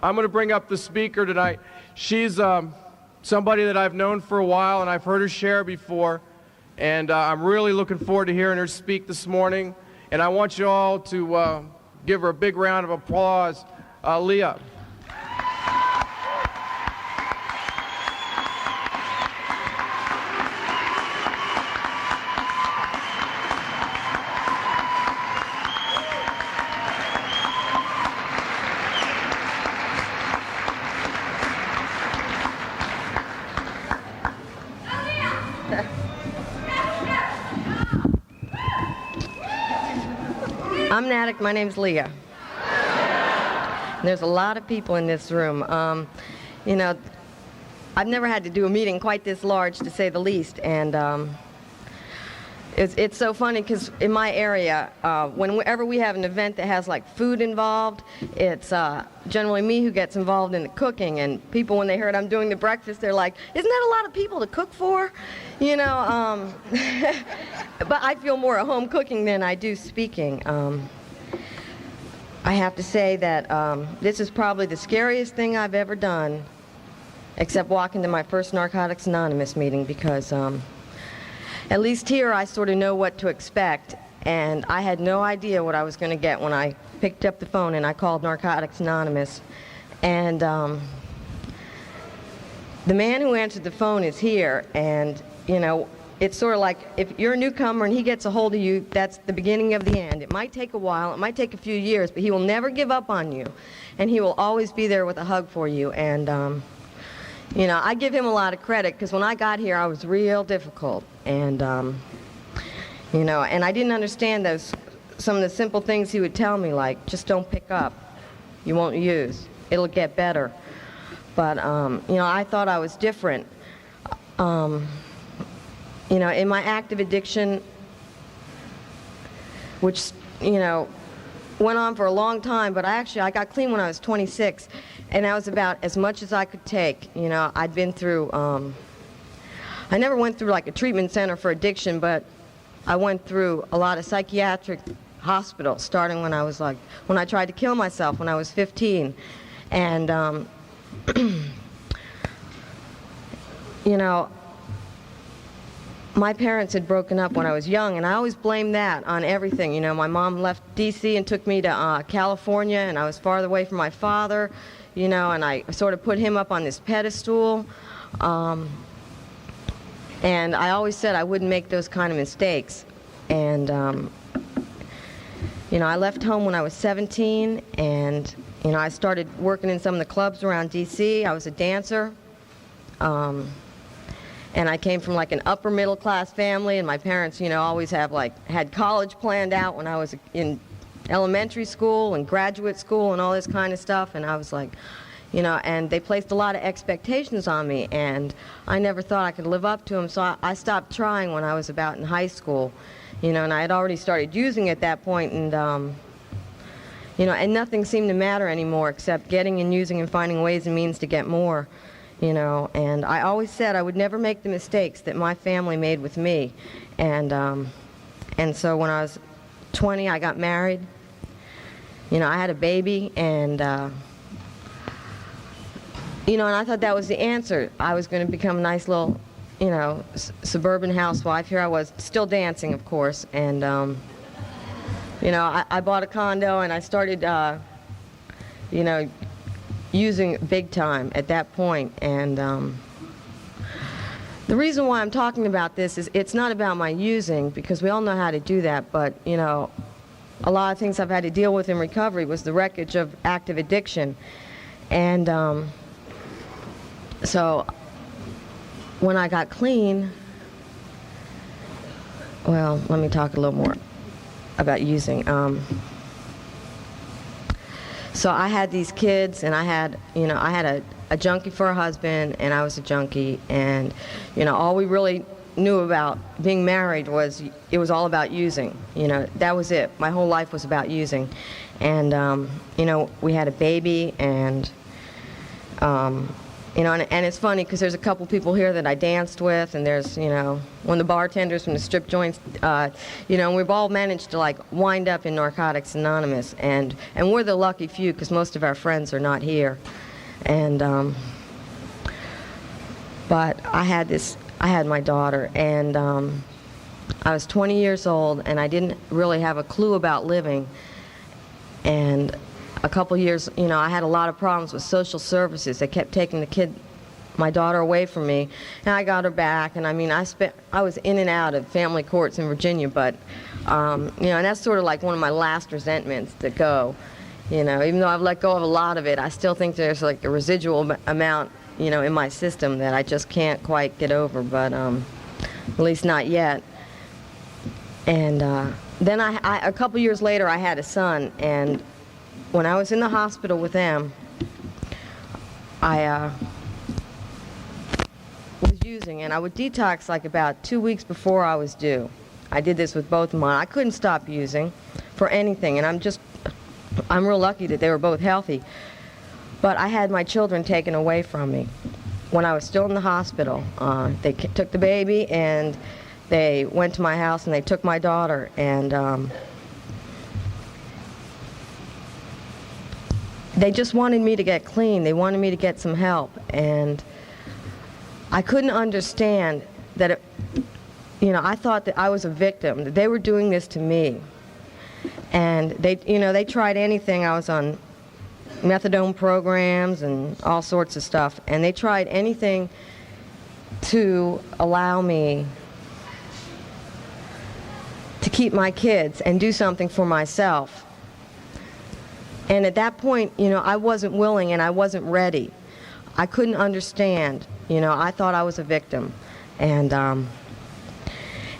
I'm going to bring up the speaker tonight. She's somebody that I've known for a while, and I've heard her share before. And I'm really looking forward to hearing her speak this morning. And I want you all to give her a big round of applause. Leah. I'm an addict. My name's Leah. There's a lot of people in this room. You know, I've never had to do a meeting quite this large, to say the least. And it's so funny because in my area, whenever we have an event that has like food involved, it's generally me who gets involved in the cooking. And people, when they heard I'm doing the breakfast, they're like, "Isn't that a lot of people to cook for?" You know. But I feel more at home cooking than I do speaking. I have to say that this is probably the scariest thing I've ever done, except walking to my first Narcotics Anonymous meeting, because at least here I sort of know what to expect, and I had no idea what I was going to get when I picked up the phone and I called Narcotics Anonymous. And the man who answered the phone is here, and you know, it's sort of like if you're a newcomer and he gets a hold of you, that's the beginning of the end. It might take a while, it might take a few years, but he will never give up on you, and he will always be there with a hug for you. And you know, I give him a lot of credit, because when I got here I was real difficult, and you know, and I didn't understand some of the simple things he would tell me, like, just don't pick up, you won't use, it'll get better. But you know, I thought I was different. You know, in my active addiction, which, you know, went on for a long time, but I got clean when I was 26, and that was about as much as I could take. You know, I'd been through, I never went through like a treatment center for addiction, but I went through a lot of psychiatric hospitals, starting when I tried to kill myself when I was 15. And, you know, my parents had broken up when I was young, and I always blamed that on everything. You know, my mom left D.C. and took me to California, and I was farther away from my father, you know, and I sort of put him up on this pedestal. And I always said I wouldn't make those kind of mistakes. And, you know, I left home when I was 17, and, you know, I started working in some of the clubs around D.C. I was a dancer. And I came from like an upper middle class family, and my parents, you know, always had college planned out when I was in elementary school and graduate school and all this kind of stuff. And I was like, you know, and they placed a lot of expectations on me, and I never thought I could live up to them. So I stopped trying when I was about in high school, you know, and I had already started using at that point, and you know, and nothing seemed to matter anymore except getting and using and finding ways and means to get more. You know, and I always said I would never make the mistakes that my family made with me. And so when I was 20, I got married. You know, I had a baby, and, you know, and I thought that was the answer. I was going to become a nice little, you know, suburban housewife. Here I was, still dancing, of course. And, you know, I bought a condo, and I started, you know, using big time at that point. And the reason why I'm talking about this is it's not about my using, because we all know how to do that, but you know, a lot of things I've had to deal with in recovery was the wreckage of active addiction. And so when I got clean, well, let me talk a little more about using. So I had these kids, and I had a junkie for a husband, and I was a junkie, and, you know, all we really knew about being married was it was all about using. You know, that was it. My whole life was about using. And, you know, we had a baby, and You know, and it's funny because there's a couple people here that I danced with, and there's, you know, one of the bartenders from the strip joints, you know, and we've all managed to, like, wind up in Narcotics Anonymous, and we're the lucky few because most of our friends are not here. And, but I had my daughter, and I was 20 years old, and I didn't really have a clue about living. And a couple years, you know, I had a lot of problems with social services. They kept taking my daughter away from me, and I got her back. And I mean, I was in and out of family courts in Virginia, but you know, and that's sort of like one of my last resentments to go. You know, even though I've let go of a lot of it, I still think there's like a residual amount, you know, in my system that I just can't quite get over. But at least not yet. And then a couple years later, I had a son, and when I was in the hospital with them, I was using, and I would detox like about 2 weeks before I was due. I did this with both of mine. I couldn't stop using for anything, and I'm real lucky that they were both healthy. But I had my children taken away from me when I was still in the hospital. They took the baby, and they went to my house, and they took my daughter, and they just wanted me to get clean. They wanted me to get some help, and I couldn't understand that you know, I thought that I was a victim, that they were doing this to me. And they, you know, they tried anything. I was on methadone programs and all sorts of stuff, and they tried anything to allow me to keep my kids and do something for myself. And at that point, you know, I wasn't willing and I wasn't ready. I couldn't understand. You know, I thought I was a victim. And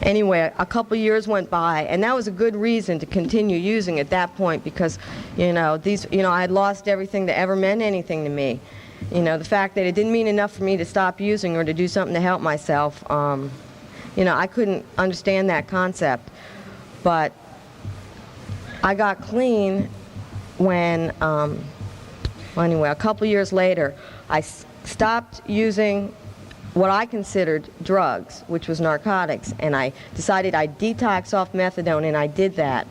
anyway, a couple years went by, and that was a good reason to continue using at that point because, you know, I had lost everything that ever meant anything to me. You know, the fact that it didn't mean enough for me to stop using or to do something to help myself, you know, I couldn't understand that concept. But I got clean when, well, anyway, a couple years later, I stopped using what I considered drugs, which was narcotics, and I decided I'd detox off methadone, and I did that.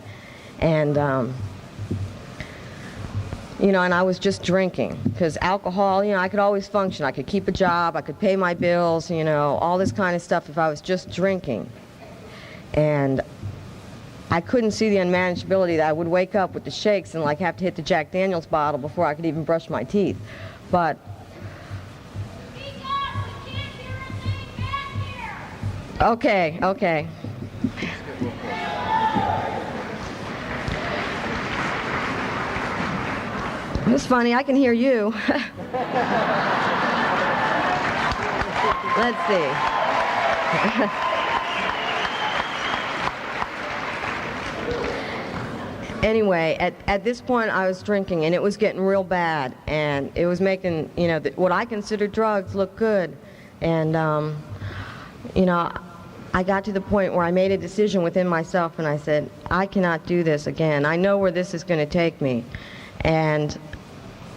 And, you know, and I was just drinking, because alcohol, you know, I could always function. I could keep a job, I could pay my bills, you know, all this kind of stuff if I was just drinking. And I couldn't see the unmanageability that I would wake up with the shakes and like have to hit the Jack Daniels bottle before I could even brush my teeth. But okay. It's funny, I can hear you. Let's see. Anyway, at this point I was drinking, and it was getting real bad, and it was making, you know, what I considered drugs look good. And, you know, I got to the point where I made a decision within myself, and I said, I cannot do this again. I know where this is going to take me. And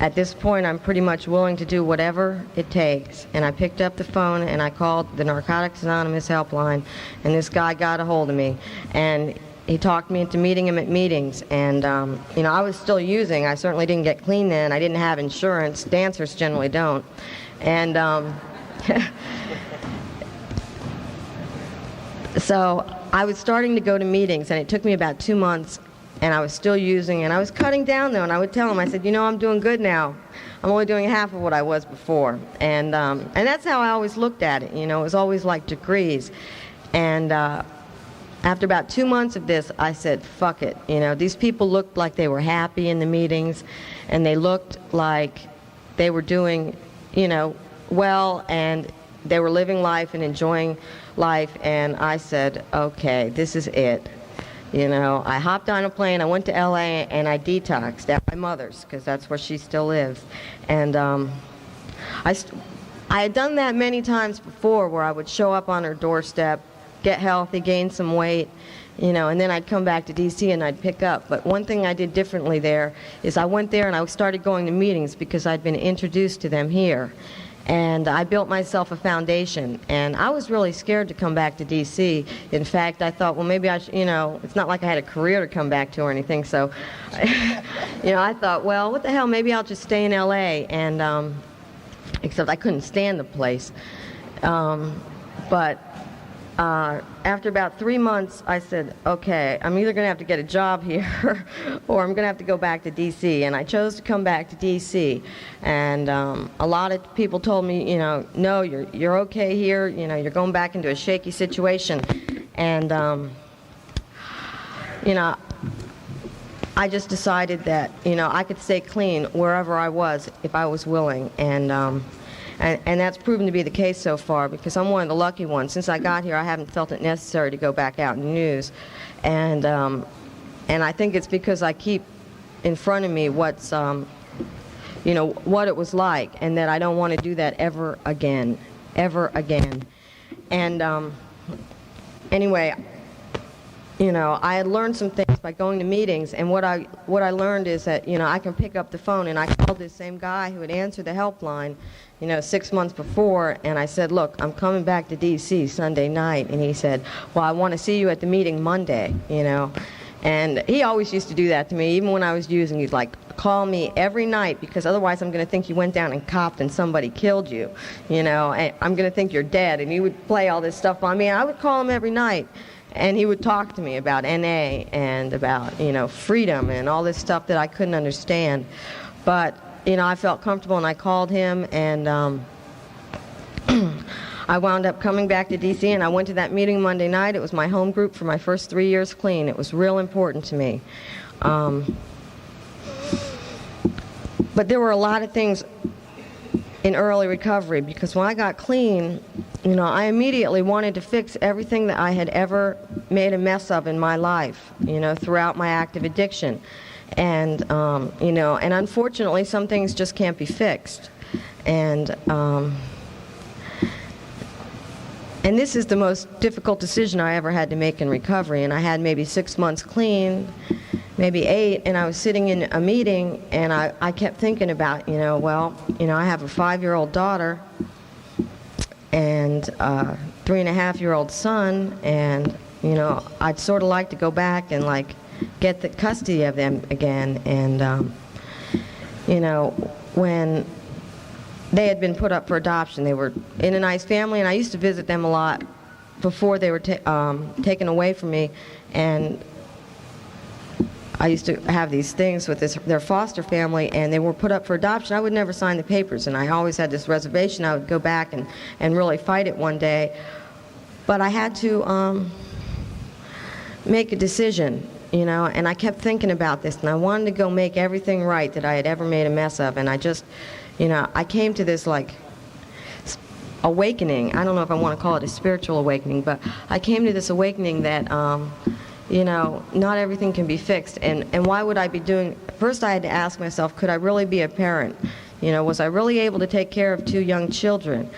at this point, I'm pretty much willing to do whatever it takes. And I picked up the phone, and I called the Narcotics Anonymous helpline, and this guy got a hold of me. And he talked me into meeting him at meetings, and you know, I was still using. I certainly didn't get clean then. I didn't have insurance. Dancers generally don't. And so I was starting to go to meetings, and it took me about 2 months, and I was still using, and I was cutting down though, and I would tell him, I said, you know, I'm doing good now. I'm only doing half of what I was before. And that's how I always looked at it. You know, it was always like degrees. And after about 2 months of this, I said, fuck it. You know, these people looked like they were happy in the meetings, and they looked like they were doing, you know, well, and they were living life and enjoying life. And I said, okay, this is it. You know, I hopped on a plane, I went to LA, and I detoxed at my mother's, because that's where she still lives. And I had done that many times before, where I would show up on her doorstep, get healthy, gain some weight, you know, and then I'd come back to D.C. and I'd pick up. But one thing I did differently there is I went there and I started going to meetings because I'd been introduced to them here. And I built myself a foundation, and I was really scared to come back to D.C. In fact, I thought, well, maybe I should, it's not like I had a career to come back to or anything, so, I thought, well, what the hell, maybe I'll just stay in L.A., and, except I couldn't stand the place. But after about 3 months, I said, okay, I'm either going to have to get a job here or I'm going to have to go back to D.C. And I chose to come back to D.C. And a lot of people told me, no, you're okay here. You're going back into a shaky situation. And, I just decided that, I could stay clean wherever I was if I was willing. And that's proven to be the case so far, because I'm one of the lucky ones. Since I got here, I haven't felt it necessary to go back out in the news. And I think it's because I keep in front of me what's, what it was like, and that I don't want to do that ever again. And anyway, I had learned some things by going to meetings, and what I learned is that, I can pick up the phone, and I called this same guy who had answered the helpline, 6 months before, and I said, look, I'm coming back to D.C. Sunday night, and he said, well, I want to see you at the meeting Monday, and he always used to do that to me, even when I was using, he'd call me every night, because otherwise I'm going to think you went down and copped and somebody killed you, and I'm going to think you're dead, and he would play all this stuff on me, and I would call him every night. And he would talk to me about NA and about, freedom and all this stuff that I couldn't understand. But, I felt comfortable, and I called him, and I wound up coming back to D.C., and I went to that meeting Monday night. It was my home group for my first 3 years clean. It was real important to me. But there were a lot of things in early recovery, because when I got clean, I immediately wanted to fix everything that I had ever made a mess of in my life, throughout my active addiction. And, and unfortunately, some things just can't be fixed. And this is the most difficult decision I ever had to make in recovery. And I had maybe 6 months clean, maybe 8, and I was sitting in a meeting, and I kept thinking about, I have a 5-year-old daughter and a 3.5-year-old son, and, I'd sort of like to go back and, get the custody of them again. And, when they had been put up for adoption, they were in a nice family, and I used to visit them a lot before they were taken away from me, and I used to have these things with their foster family, and they were put up for adoption. I would never sign the papers, and I always had this reservation. I would go back and really fight it one day. But I had to make a decision, and I kept thinking about this, and I wanted to go make everything right that I had ever made a mess of. And I just, I came to this, awakening. I don't know if I want to call it a spiritual awakening, but I came to this awakening that, not everything can be fixed. And why would I be doing... First, I had to ask myself, could I really be a parent? Was I really able to take care of 2 young children,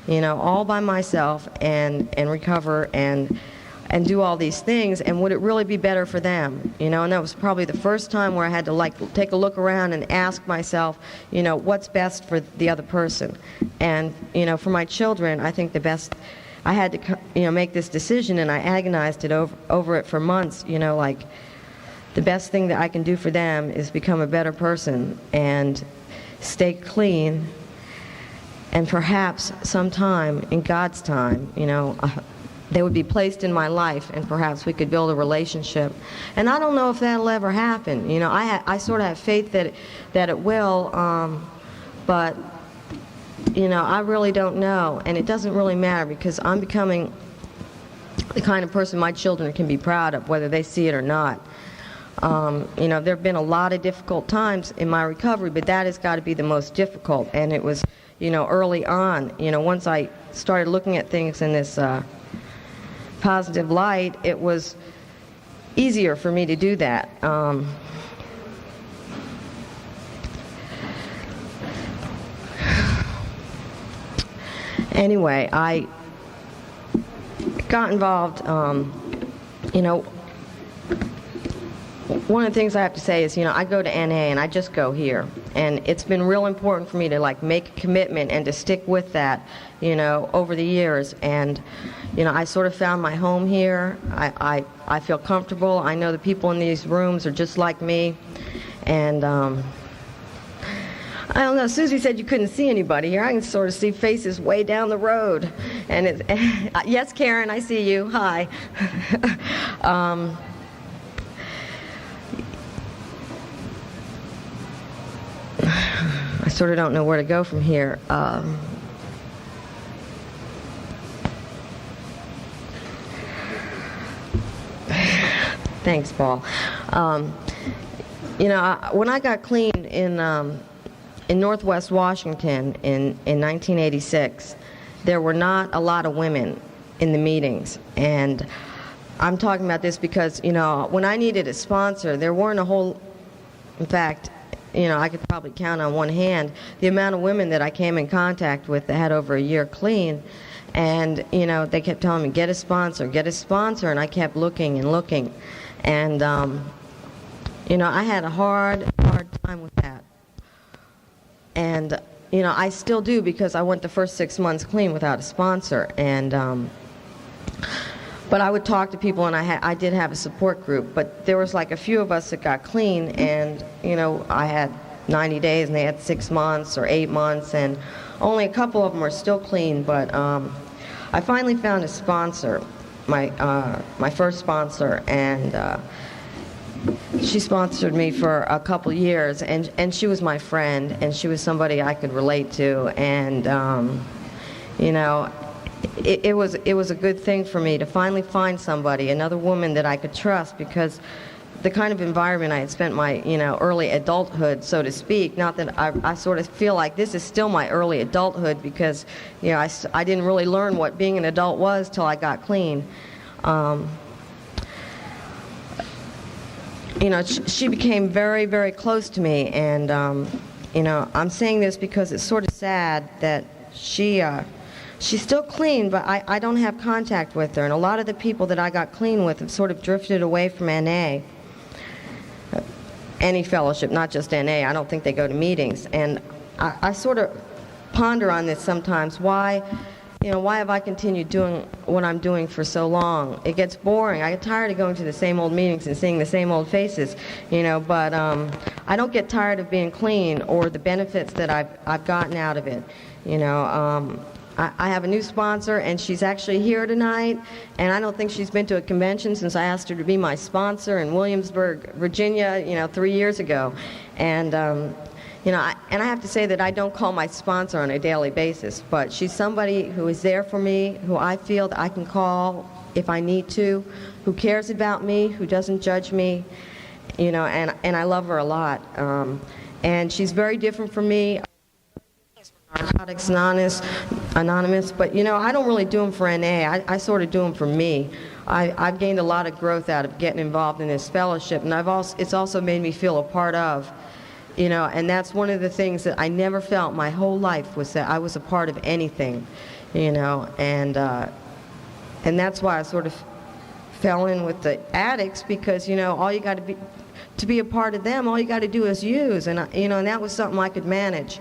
all by myself, and recover and do all these things? And would it really be better for them? And that was probably the first time where I had to, take a look around and ask myself, what's best for the other person? And, for my children, I think the best... I had to, make this decision, and I agonized over it for months. The best thing that I can do for them is become a better person and stay clean, and perhaps sometime in God's time, they would be placed in my life, and perhaps we could build a relationship. And I don't know if that'll ever happen. I sort of have faith that it will, but. I really don't know, and it doesn't really matter, because I'm becoming the kind of person my children can be proud of, whether they see it or not. There have been a lot of difficult times in my recovery, but that has got to be the most difficult, and it was, early on. Once I started looking at things in this positive light, it was easier for me to do that. Anyway, I got involved, one of the things I have to say is, I go to NA, and I just go here. And it's been real important for me to like make a commitment and to stick with that, you know, over the years. And, you know, I sort of found my home here. I feel comfortable. I know the people in these rooms are just like me. And I don't know, Susie said you couldn't see anybody here. I can sort of see faces way down the road. And it's, yes, Karen, I see you. Hi. I sort of don't know where to go from here. Thanks, Paul. You know, when I got clean in Northwest Washington in 1986, there were not a lot of women in the meetings. And I'm talking about this because, you know, when I needed a sponsor, there weren't a whole, in fact, you know, I could probably count on one hand the amount of women that I came in contact with that had over a year clean. And, you know, they kept telling me, get a sponsor, and I kept looking and looking. And, you know, I had a hard time with that. And, you know, I still do because I went the first 6 months clean without a sponsor. And, but I would talk to people, and I did have a support group, but there was like a few of us that got clean, and, you know, I had 90 days, and they had 6 months or 8 months, and only a couple of them are still clean. But I finally found a sponsor, my first sponsor, and she sponsored me for a couple years, and she was my friend, and she was somebody I could relate to, and you know, it was a good thing for me to finally find somebody, another woman that I could trust, because the kind of environment I had spent my, you know, early adulthood, so to speak, not that I sort of feel like this is still my early adulthood, because, you know, I didn't really learn what being an adult was till I got clean. You know, she became very, very close to me, and, you know, I'm saying this because it's sort of sad that she's still clean, but I don't have contact with her, and a lot of the people that I got clean with have sort of drifted away from NA, any fellowship, not just NA. I don't think they go to meetings, and I sort of ponder on this sometimes. Why, you know, why have I continued doing what I'm doing for so long? It gets boring. I get tired of going to the same old meetings and seeing the same old faces, you know, but I don't get tired of being clean or the benefits that I've gotten out of it, you know. I have a new sponsor, and she's actually here tonight, and I don't think she's been to a convention since I asked her to be my sponsor in Williamsburg, Virginia, you know, 3 years ago. And you know, and I have to say that I don't call my sponsor on a daily basis, but she's somebody who is there for me, who I feel that I can call if I need to, who cares about me, who doesn't judge me, you know, and I love her a lot. And she's very different from me. Narcotics Anonymous, but, you know, I don't really do them for NA. I sort of do them for me. I've gained a lot of growth out of getting involved in this fellowship, and it's also made me feel a part of. You know, and that's one of the things that I never felt my whole life, was that I was a part of anything, you know, and that's why I sort of fell in with the addicts, because, you know, all you got to be a part of them, all you got to do is use, and you know, and that was something I could manage.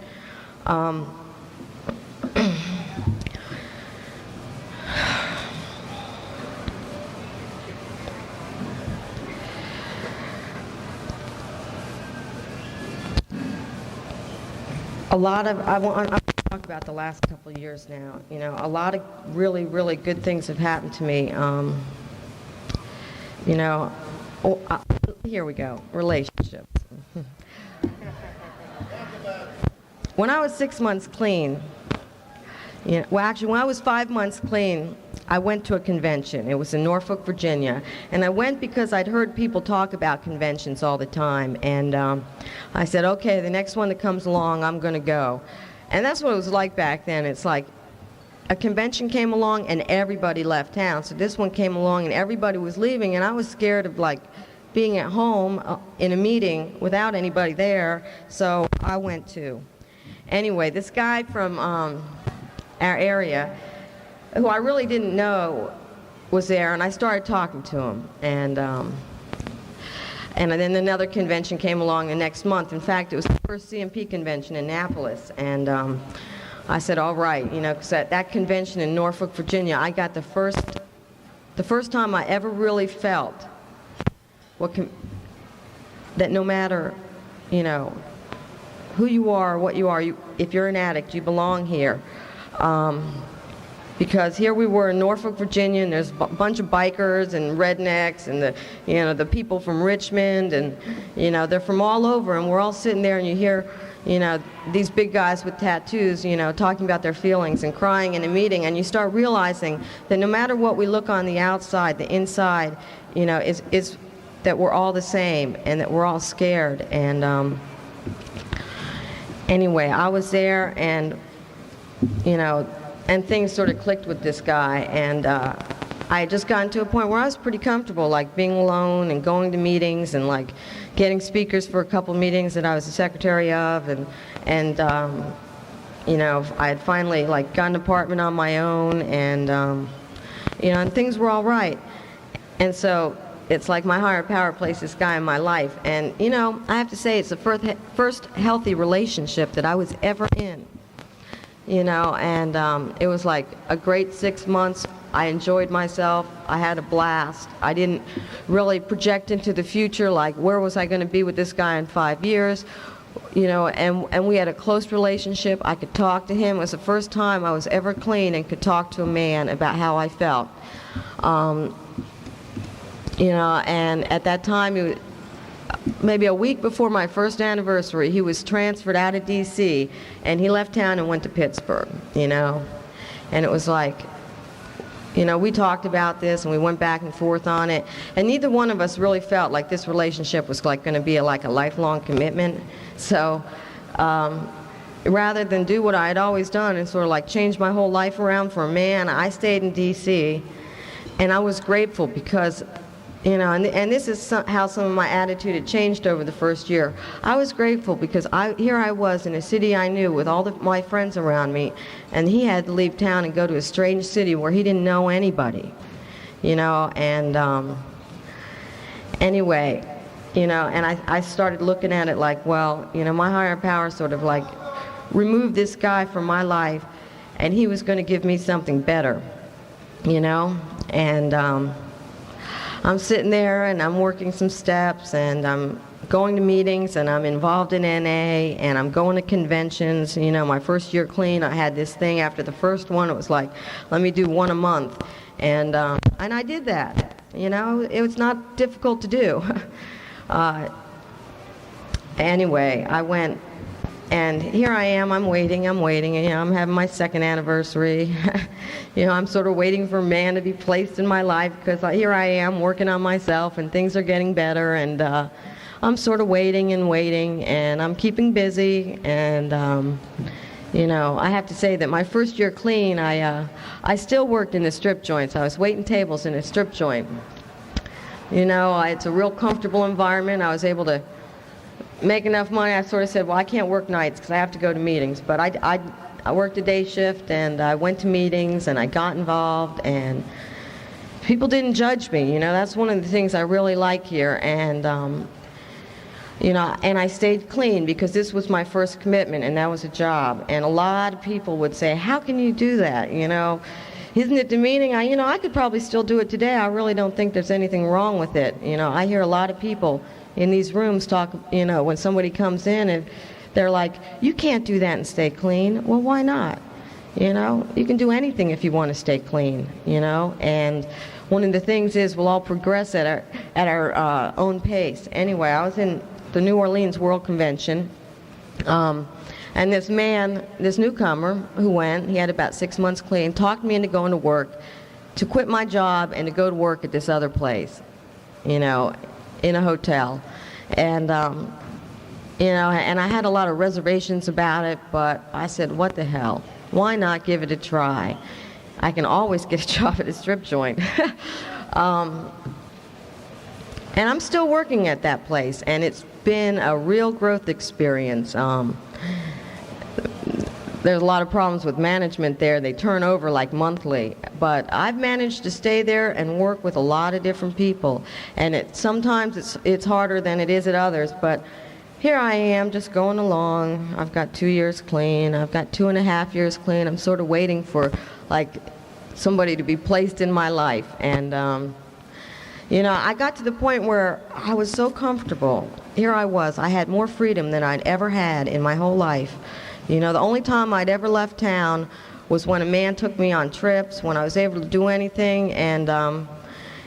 I want to talk about the last couple of years now. You know, a lot of really, really good things have happened to me. You know, here we go, relationships. When I was 6 months clean, you know, well, actually, when I was 5 months clean, I went to a convention. It was in Norfolk, Virginia, and I went because I'd heard people talk about conventions all the time, and I said, okay, the next one that comes along, I'm going to go. And that's what it was like back then. It's like a convention came along and everybody left town. So this one came along and everybody was leaving, and I was scared of like being at home in a meeting without anybody there, so I went too. Anyway, this guy from our area, who I really didn't know, was there, and I started talking to him, and then another convention came along the next month. In fact, it was first CMP convention in Annapolis, and I said, all right, you know, because at that convention in Norfolk, Virginia, I got the first time I ever really felt that no matter, you know, who you are, what you are, if you're an addict, you belong here. Because here we were in Norfolk, Virginia, and there's a bunch of bikers and rednecks and the people from Richmond, and they're from all over, and we're all sitting there, and you hear these big guys with tattoos talking about their feelings and crying in a meeting, and you start realizing that no matter what we look on the outside, the inside is that we're all the same and that we're all scared. And anyway, I was there, and and things sort of clicked with this guy, and I had just gotten to a point where I was pretty comfortable, like being alone and going to meetings and like getting speakers for a couple meetings that I was the secretary of, and I had finally like got an apartment on my own, and and things were all right. And so it's like my higher power placed this guy in my life, and I have to say it's the first healthy relationship that I was ever in. And it was like a great 6 months. I enjoyed myself. I had a blast. I didn't really project into the future, like where was I going to be with this guy in 5 years, and we had a close relationship. I could talk to him. It was the first time I was ever clean and could talk to a man about how I felt. And at that time, maybe a week before my first anniversary, he was transferred out of D.C., and he left town and went to Pittsburgh, And it was like, we talked about this, and we went back and forth on it, and neither one of us really felt like this relationship was like going to be like a lifelong commitment. So rather than do what I had always done and sort of like change my whole life around for a man, I stayed in D.C., and I was grateful because and this is how some of my attitude had changed over the first year. I was grateful because here I was in a city I knew with all my friends around me, and he had to leave town and go to a strange city where he didn't know anybody, and anyway, and I started looking at it like, well, my higher power sort of like removed this guy from my life, and he was going to give me something better, and I'm sitting there, and I'm working some steps, and I'm going to meetings, and I'm involved in NA, and I'm going to conventions. My first year clean, I had this thing after the first one. It was like, let me do one a month, and I did that. It was not difficult to do. Anyway, I went, and here I am. I'm waiting. I'm having my second anniversary. I'm sort of waiting for a man to be placed in my life because here I am working on myself, and things are getting better, and I'm sort of waiting, and I'm keeping busy, and I have to say that my first year clean, I still worked in the strip joints. I was waiting tables in a strip joint. It's a real comfortable environment. I was able to make enough money. I sort of said, well, I can't work nights because I have to go to meetings, but I worked a day shift, and I went to meetings, and I got involved, and people didn't judge me. That's one of the things I really like here, and and I stayed clean because this was my first commitment, and that was a job. And a lot of people would say, how can you do that? Isn't it demeaning? I could probably still do it today. I really don't think there's anything wrong with it. I hear a lot of people in these rooms talk, when somebody comes in and they're like, you can't do that and stay clean. Well, why not? You can do anything if you want to stay clean, and one of the things is we'll all progress at our own pace. Anyway, I was in the New Orleans World Convention, and this newcomer who went, he had about 6 months clean, talked me into going to work, to quit my job and to go to work at this other place, in a hotel. And and I had a lot of reservations about it, but I said, what the hell? Why not give it a try? I can always get a job at a strip joint. And I'm still working at that place, and it's been a real growth experience. There's a lot of problems with management there. They turn over like monthly, but I've managed to stay there and work with a lot of different people, and sometimes it's harder than it is at others, but here I am just going along. I've got 2 years clean. I've got 2.5 years clean. I'm sort of waiting for like somebody to be placed in my life. And I got to the point where I was so comfortable. Here I was. I had more freedom than I'd ever had in my whole life. The only time I'd ever left town was when a man took me on trips, when I was able to do anything. And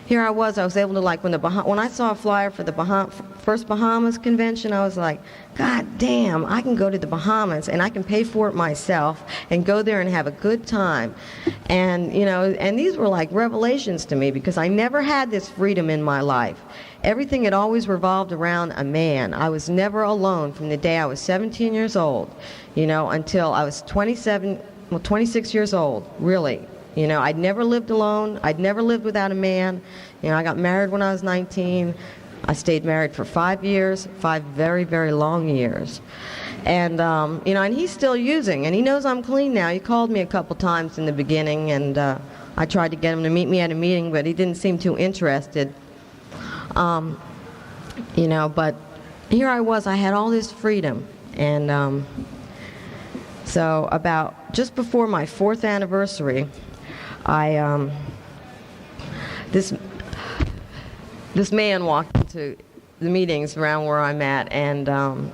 here I was able to, like, when I saw a flyer for the first Bahamas convention, I was like, God damn, I can go to the Bahamas and I can pay for it myself and go there and have a good time. And, and these were like revelations to me because I never had this freedom in my life. Everything had always revolved around a man. I was never alone from the day I was 17 years old, until I was 26 years old, really. I'd never lived alone. I'd never lived without a man. I got married when I was 19. I stayed married for 5 years, 5 very, very long years. And, and he's still using, and he knows I'm clean now. He called me a couple times in the beginning, and I tried to get him to meet me at a meeting, but he didn't seem too interested. But here I was. I had all this freedom. And so about just before my 4th anniversary, this man walked into the meetings around where I'm at, and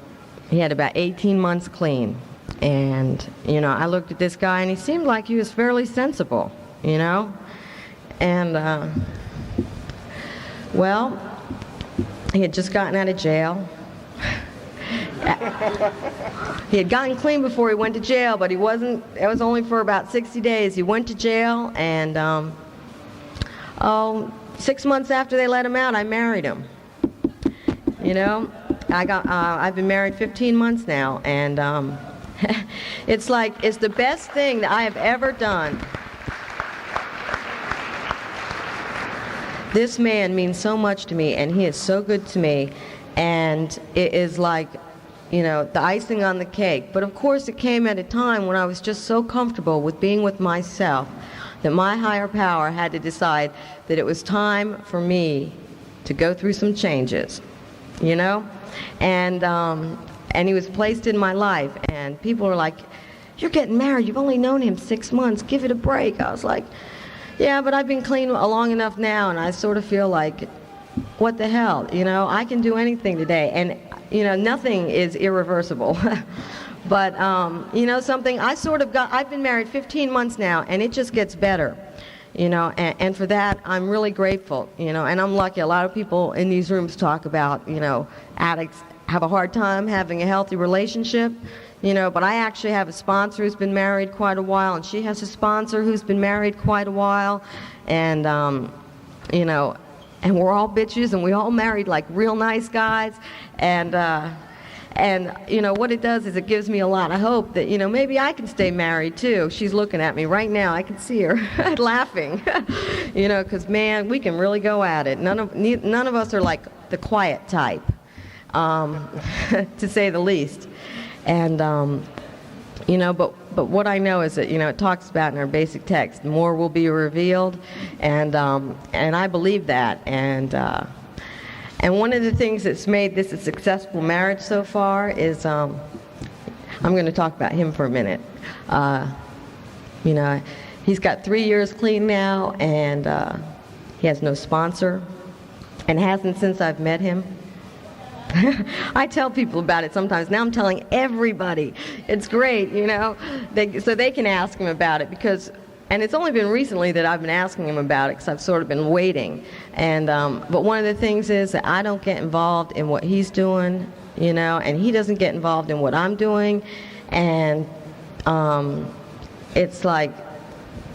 he had about 18 months clean. And, I looked at this guy, and he seemed like he was fairly sensible, And, well, he had just gotten out of jail. He had gotten clean before he went to jail, but it was only for about 60 days. He went to jail, and 6 months after they let him out, I married him. I've been married 15 months now, and it's the best thing that I have ever done. This man means so much to me, and he is so good to me, and it is like, the icing on the cake. But of course it came at a time when I was just so comfortable with being with myself that my higher power had to decide that it was time for me to go through some changes, And he was placed in my life, and people were like, you're getting married, you've only known him 6 months, give it a break. I was like, yeah, but I've been clean long enough now, and I sort of feel like, what the hell, I can do anything today. And nothing is irreversible. But, something, I've been married 15 months now, and it just gets better, and for that, I'm really grateful, and I'm lucky. A lot of people in these rooms talk about, addicts have a hard time having a healthy relationship, but I actually have a sponsor who's been married quite a while, and she has a sponsor who's been married quite a while, and, and we're all bitches, and we all married like real nice guys, and what it does is it gives me a lot of hope that, maybe I can stay married too. She's looking at me right now. I can see her laughing, because, man, we can really go at it. None of us are like the quiet type, to say the least. And, but what I know is that, it talks about in our basic text, more will be revealed, and I believe that. And one of the things that's made this a successful marriage so far is, I'm going to talk about him for a minute. He's got 3 years clean now, and he has no sponsor, and hasn't since I've met him. I tell people about it sometimes. Now I'm telling everybody. It's great, so they can ask him about it and it's only been recently that I've been asking him about it because I've sort of been waiting. And but one of the things is that I don't get involved in what he's doing, and he doesn't get involved in what I'm doing. And it's like,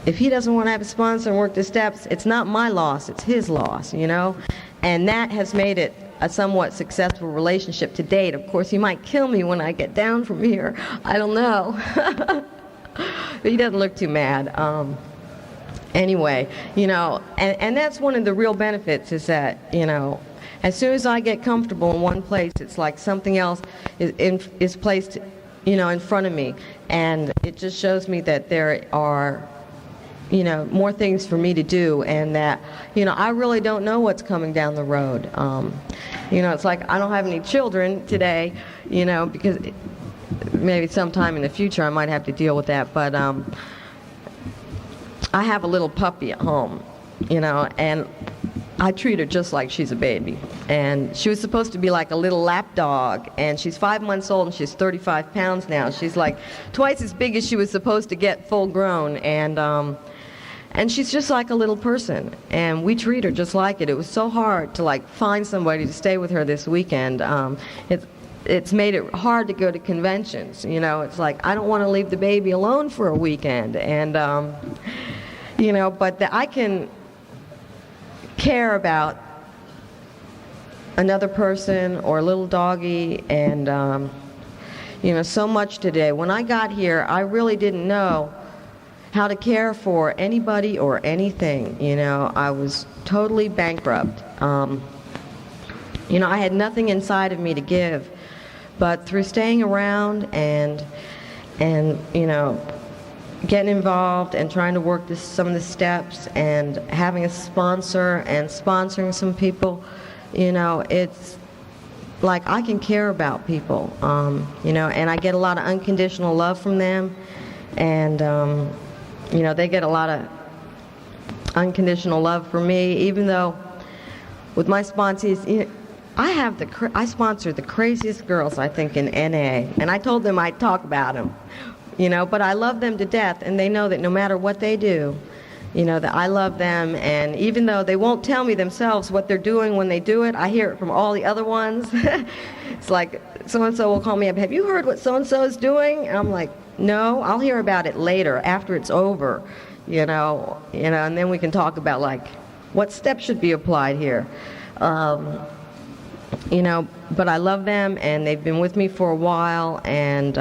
if he doesn't want to have a sponsor and work the steps, it's not my loss, it's his loss, And that has made it a somewhat successful relationship to date. Of course, he might kill me when I get down from here. I don't know. But he doesn't look too mad. Anyway, and that's one of the real benefits is that, as soon as I get comfortable in one place, it's like something else is placed, in front of me. And it just shows me that there are, more things for me to do, and that, I really don't know what's coming down the road. It's like I don't have any children today, because maybe sometime in the future I might have to deal with that, but I have a little puppy at home, and I treat her just like she's a baby. And she was supposed to be like a little lap dog, and she's 5 months old and she's 35 pounds now. She's like twice as big as she was supposed to get full grown, and she's just like a little person, and we treat her just like it. It was so hard to find somebody to stay with her this weekend. It's made it hard to go to conventions. It's like I don't want to leave the baby alone for a weekend, and but that I can care about another person or a little doggy, and so much today. When I got here, I really didn't know how to care for anybody or anything. I was totally bankrupt. I had nothing inside of me to give, but through staying around and getting involved and trying to work some of the steps and having a sponsor and sponsoring some people, it's like I can care about people, and I get a lot of unconditional love from them, and they get a lot of unconditional love for me, even though with my sponsees, I sponsor the craziest girls, I think, in NA, and I told them I'd talk about them. But I love them to death, and they know that no matter what they do, that I love them, and even though they won't tell me themselves what they're doing when they do it, I hear it from all the other ones. It's like so-and-so will call me up, have you heard what so-and-so is doing? And I'm like, no, I'll hear about it later, after it's over, and then we can talk about what steps should be applied here. But I love them, and they've been with me for a while, and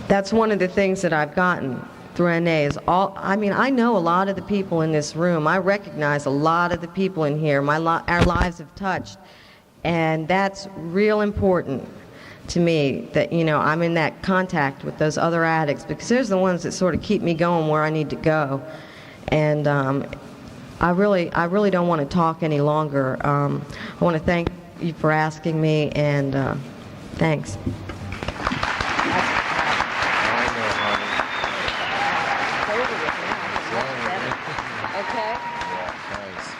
that's one of the things that I've gotten through NA is I know a lot of the people in this room. I recognize a lot of the people in here. Our lives have touched, and that's real important to me, that I'm in that contact with those other addicts, because they're the ones that sort of keep me going where I need to go. And I really don't want to talk any longer. I want to thank you for asking me, and thanks. Okay? Yeah, thanks.